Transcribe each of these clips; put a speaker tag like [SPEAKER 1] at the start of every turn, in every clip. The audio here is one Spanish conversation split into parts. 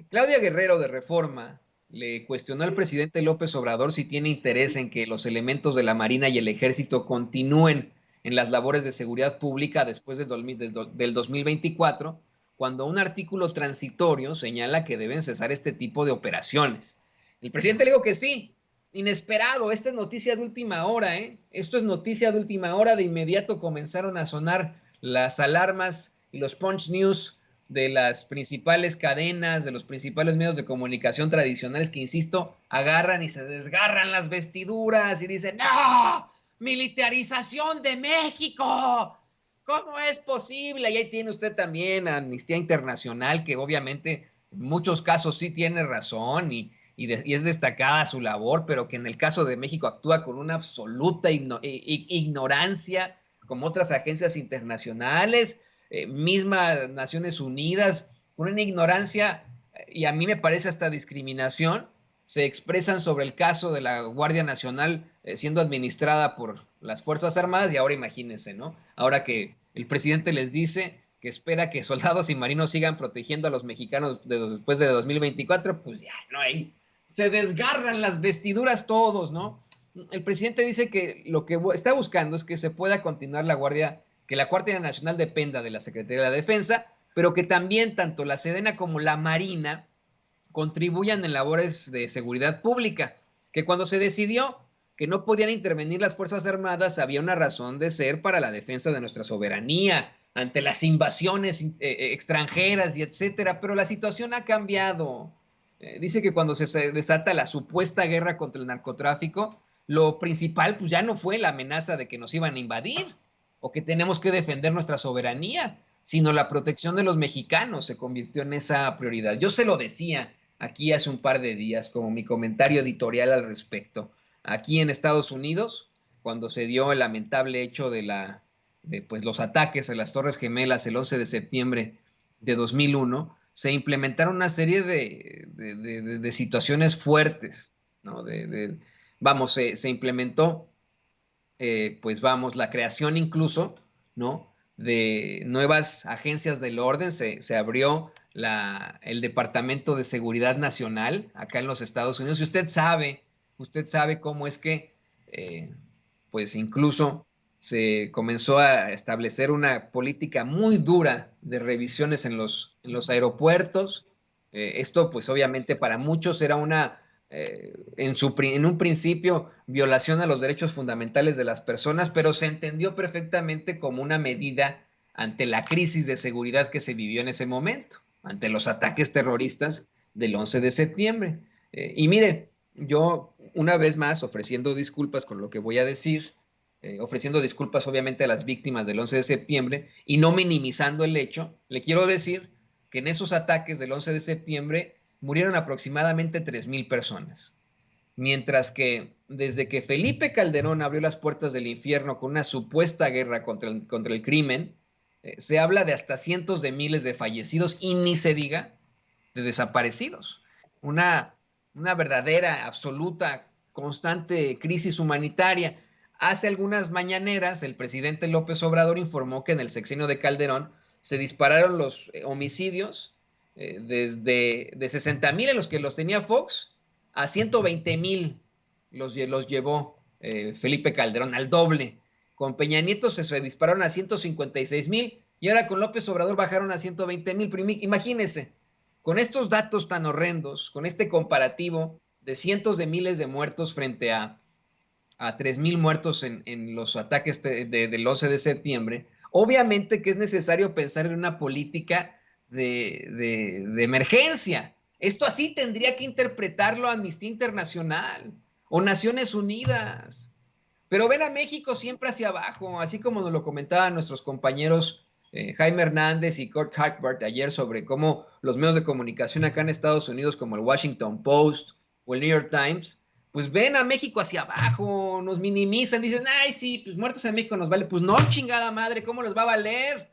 [SPEAKER 1] Claudia Guerrero de Reforma le cuestionó al presidente López Obrador si tiene interés en que los elementos de la Marina y el Ejército continúen en las labores de seguridad pública después del 2024, cuando un artículo transitorio señala que deben cesar este tipo de operaciones. El presidente le dijo que sí, inesperado, esta es noticia de última hora, ¿eh? Esto es noticia de última hora, de inmediato comenzaron a sonar las alarmas y los punch news de las principales cadenas, de los principales medios de comunicación tradicionales que, insisto, agarran y se desgarran las vestiduras y dicen, ¡no! ¡Militarización de México! ¿Cómo es posible? Y ahí tiene usted también a Amnistía Internacional, que obviamente en muchos casos sí tiene razón y es destacada su labor, pero que en el caso de México actúa con una absoluta ignorancia, como otras agencias internacionales, mismas Naciones Unidas, con una ignorancia y a mí me parece hasta discriminación, se expresan sobre el caso de la Guardia Nacional siendo administrada por las Fuerzas Armadas y ahora imagínense, ¿no? Ahora que el presidente les dice que espera que soldados y marinos sigan protegiendo a los mexicanos después de 2024, pues ya, no hay, se desgarran las vestiduras todos, ¿no? El presidente dice que lo que está buscando es que se pueda continuar la Guardia, que la Guardia Nacional dependa de la Secretaría de la Defensa, pero que también tanto la Sedena como la Marina contribuyan en labores de seguridad pública, que cuando se decidió que no podían intervenir las Fuerzas Armadas, había una razón de ser para la defensa de nuestra soberanía ante las invasiones extranjeras y etcétera, pero la situación ha cambiado. Dice que cuando se desata la supuesta guerra contra el narcotráfico, lo principal pues ya no fue la amenaza de que nos iban a invadir o que tenemos que defender nuestra soberanía, sino la protección de los mexicanos se convirtió en esa prioridad. Yo se lo decía aquí hace un par de días como mi comentario editorial al respecto. Aquí en Estados Unidos, cuando se dio el lamentable hecho de pues, los ataques a las Torres Gemelas el 11 de septiembre de 2001, se implementaron una serie de situaciones fuertes, ¿no? Vamos, se implementó, pues vamos, la creación incluso, ¿no? De nuevas agencias del orden, se abrió el Departamento de Seguridad Nacional acá en los Estados Unidos y usted sabe cómo es que, eh, pues incluso se comenzó a establecer una política muy dura de revisiones en los aeropuertos. Esto, pues obviamente para muchos era una en un principio violación a los derechos fundamentales de las personas, pero se entendió perfectamente como una medida ante la crisis de seguridad que se vivió en ese momento, ante los ataques terroristas del 11 de septiembre. Y mire, yo una vez más ofreciendo disculpas con lo que voy a decir, ofreciendo disculpas obviamente a las víctimas del 11 de septiembre y no minimizando el hecho, le quiero decir que en esos ataques del 11 de septiembre murieron aproximadamente 3,000 personas. Mientras que desde que Felipe Calderón abrió las puertas del infierno con una supuesta guerra contra el crimen, se habla de hasta cientos de miles de fallecidos y ni se diga de desaparecidos. Una, una verdadera, absoluta, constante crisis humanitaria. Hace algunas mañaneras, el presidente López Obrador informó que en el sexenio de Calderón se dispararon los homicidios desde de 60,000 en los que los tenía Fox a 120,000 los llevó Felipe Calderón, al doble. Con Peña Nieto se dispararon a 156,000 y ahora con López Obrador bajaron a 120,000. Pero imagínense, con estos datos tan horrendos, con este comparativo de cientos de miles de muertos frente a 3,000 muertos en los ataques del 11 de septiembre, obviamente que es necesario pensar en una política de emergencia. Esto así tendría que interpretarlo Amnistía Internacional o Naciones Unidas. Pero ven a México siempre hacia abajo, así como nos lo comentaban nuestros compañeros Jaime Hernández y Kurt Hackbart ayer sobre cómo los medios de comunicación acá en Estados Unidos, como el Washington Post o el New York Times, pues ven a México hacia abajo, nos minimizan, dicen, ay, sí, pues muertos en México nos vale. Pues no, chingada madre, ¿cómo les va a valer?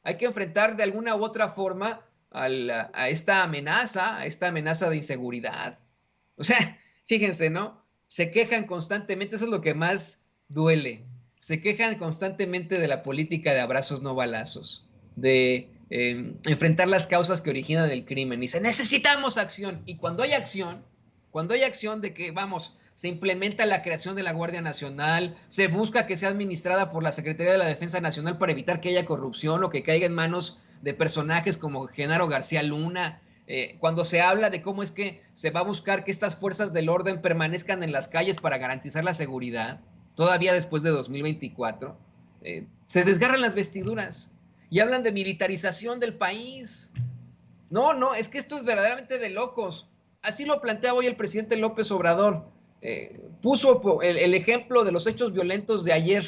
[SPEAKER 1] Hay que enfrentar de alguna u otra forma a esta amenaza de inseguridad. O sea, fíjense, ¿no? Se quejan constantemente, eso es lo que más duele. Se quejan constantemente de la política de abrazos no balazos, de enfrentar las causas que originan el crimen. Dice, necesitamos acción. Y cuando hay acción de que, vamos, se implementa la creación de la Guardia Nacional, se busca que sea administrada por la Secretaría de la Defensa Nacional para evitar que haya corrupción o que caiga en manos de personajes como Genaro García Luna, cuando se habla de cómo es que se va a buscar que estas fuerzas del orden permanezcan en las calles para garantizar la seguridad, todavía después de 2024, se desgarran las vestiduras y hablan de militarización del país. No, no, es que esto es verdaderamente de locos. Así lo plantea hoy el presidente López Obrador. Puso el ejemplo de los hechos violentos de ayer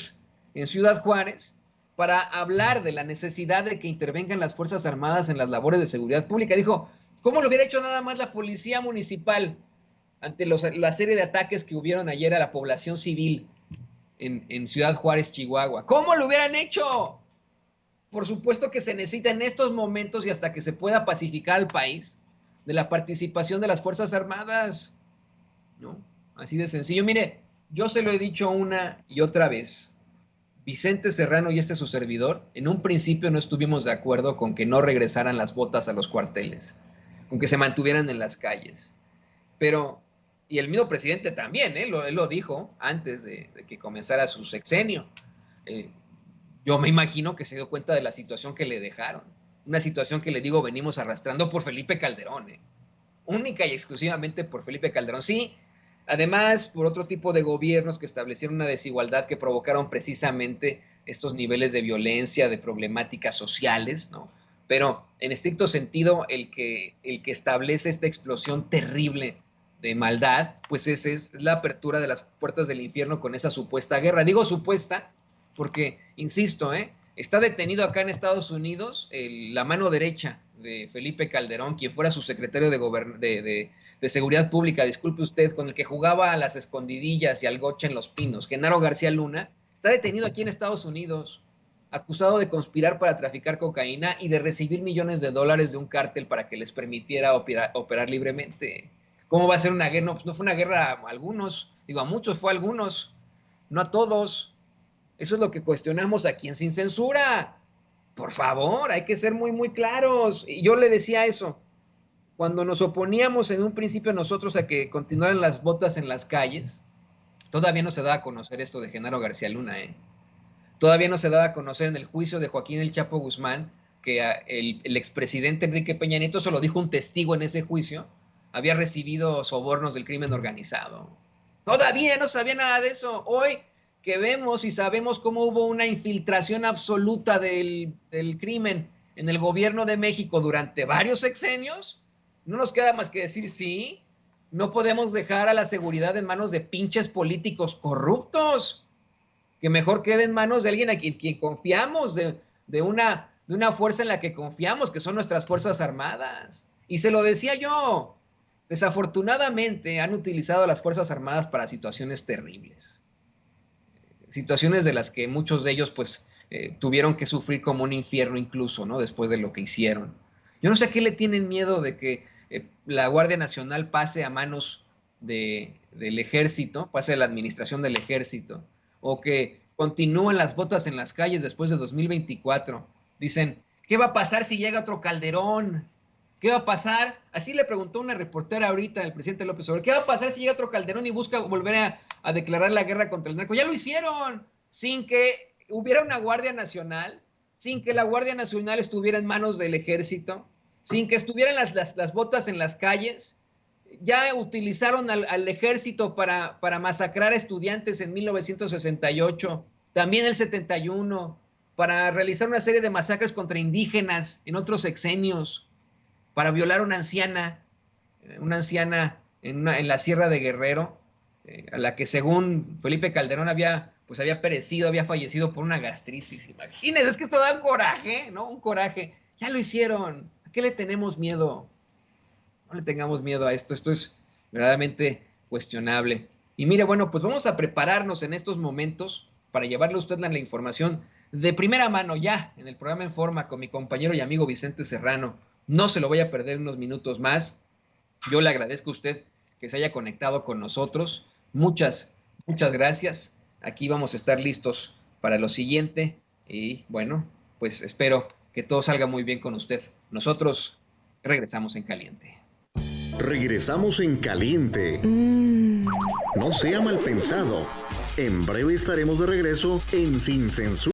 [SPEAKER 1] en Ciudad Juárez para hablar de la necesidad de que intervengan las Fuerzas Armadas en las labores de seguridad pública. Dijo, ¿cómo lo hubiera hecho nada más la Policía Municipal ante la serie de ataques que hubieron ayer a la población civil en Ciudad Juárez, Chihuahua? ¿Cómo lo hubieran hecho? Por supuesto que se necesita en estos momentos y hasta que se pueda pacificar al país de la participación de las Fuerzas Armadas, ¿no? Así de sencillo. Mire, yo se lo he dicho una y otra vez. Vicente Serrano y su servidor, en un principio no estuvimos de acuerdo con que no regresaran las botas a los cuarteles, con que se mantuvieran en las calles. Pero, y el mismo presidente también, él lo dijo antes de que comenzara su sexenio. Yo me imagino que se dio cuenta de la situación que le dejaron. Una situación que le digo, venimos arrastrando por Felipe Calderón, única y exclusivamente por Felipe Calderón. Sí, además por otro tipo de gobiernos que establecieron una desigualdad que provocaron precisamente estos niveles de violencia, de problemáticas sociales, ¿no? Pero en estricto sentido, el que establece esta explosión terrible de maldad, pues es la apertura de las puertas del infierno con esa supuesta guerra. Digo supuesta porque, insisto, está detenido acá en Estados Unidos la mano derecha de Felipe Calderón, quien fuera su secretario de Seguridad Pública, disculpe usted, con el que jugaba a las escondidillas y al gocha en Los Pinos, Genaro García Luna, está detenido aquí en Estados Unidos, acusado de conspirar para traficar cocaína y de recibir millones de dólares de un cártel para que les permitiera operar libremente. ¿Cómo va a ser una guerra? No, pues no fue una guerra a algunos, digo, a muchos fue a algunos, no a todos. Eso es lo que cuestionamos aquí en Sin Censura. Por favor, hay que ser muy, muy claros. Y yo le decía eso. Cuando nos oponíamos en un principio nosotros a que continuaran las botas en las calles, todavía no se daba a conocer esto de Genaro García Luna, Todavía no se daba a conocer en el juicio de Joaquín El Chapo Guzmán que el expresidente Enrique Peña Nieto, se lo dijo un testigo en ese juicio, había recibido sobornos del crimen organizado. Todavía no sabía nada de eso. Hoy que vemos y sabemos cómo hubo una infiltración absoluta del crimen en el gobierno de México durante varios sexenios, no nos queda más que decir sí, no podemos dejar a la seguridad en manos de pinches políticos corruptos, que mejor quede en manos de alguien a quien confiamos, de una fuerza en la que confiamos, que son nuestras Fuerzas Armadas. Y se lo decía yo, desafortunadamente han utilizado a las Fuerzas Armadas para situaciones terribles, situaciones de las que muchos de ellos pues tuvieron que sufrir como un infierno incluso, ¿no? Después de lo que hicieron. Yo no sé a qué le tienen miedo de que la Guardia Nacional pase a manos del ejército, pase a la administración del ejército, o que continúen las botas en las calles después de 2024. Dicen, ¿qué va a pasar si llega otro Calderón? ¿Qué va a pasar? Así le preguntó una reportera ahorita al presidente López Obrador, ¿qué va a pasar si llega otro Calderón y busca volver a declarar la guerra contra el narco? Ya lo hicieron, sin que hubiera una Guardia Nacional, sin que la Guardia Nacional estuviera en manos del ejército, sin que estuvieran las botas en las calles. Ya utilizaron al ejército para masacrar a estudiantes en 1968, también el 71, para realizar una serie de masacres contra indígenas en otros sexenios, para violar a una anciana en la Sierra de Guerrero, a la que según Felipe Calderón había perecido, había fallecido por una gastritis. Imagínense, es que esto da un coraje, ¿no? Un coraje. Ya lo hicieron. ¿A qué le tenemos miedo? No le tengamos miedo a esto. Esto es verdaderamente cuestionable. Y mire, bueno, pues vamos a prepararnos en estos momentos para llevarle a usted la información de primera mano ya en el programa En Forma con mi compañero y amigo Vicente Serrano. No se lo voy a perder unos minutos más. Yo le agradezco a usted que se haya conectado con nosotros. Muchas, muchas gracias. Aquí vamos a estar listos para lo siguiente. Y bueno, pues espero que todo salga muy bien con usted. Nosotros regresamos en caliente.
[SPEAKER 2] Regresamos en caliente. No sea mal pensado. En breve estaremos de regreso en Sin Censura.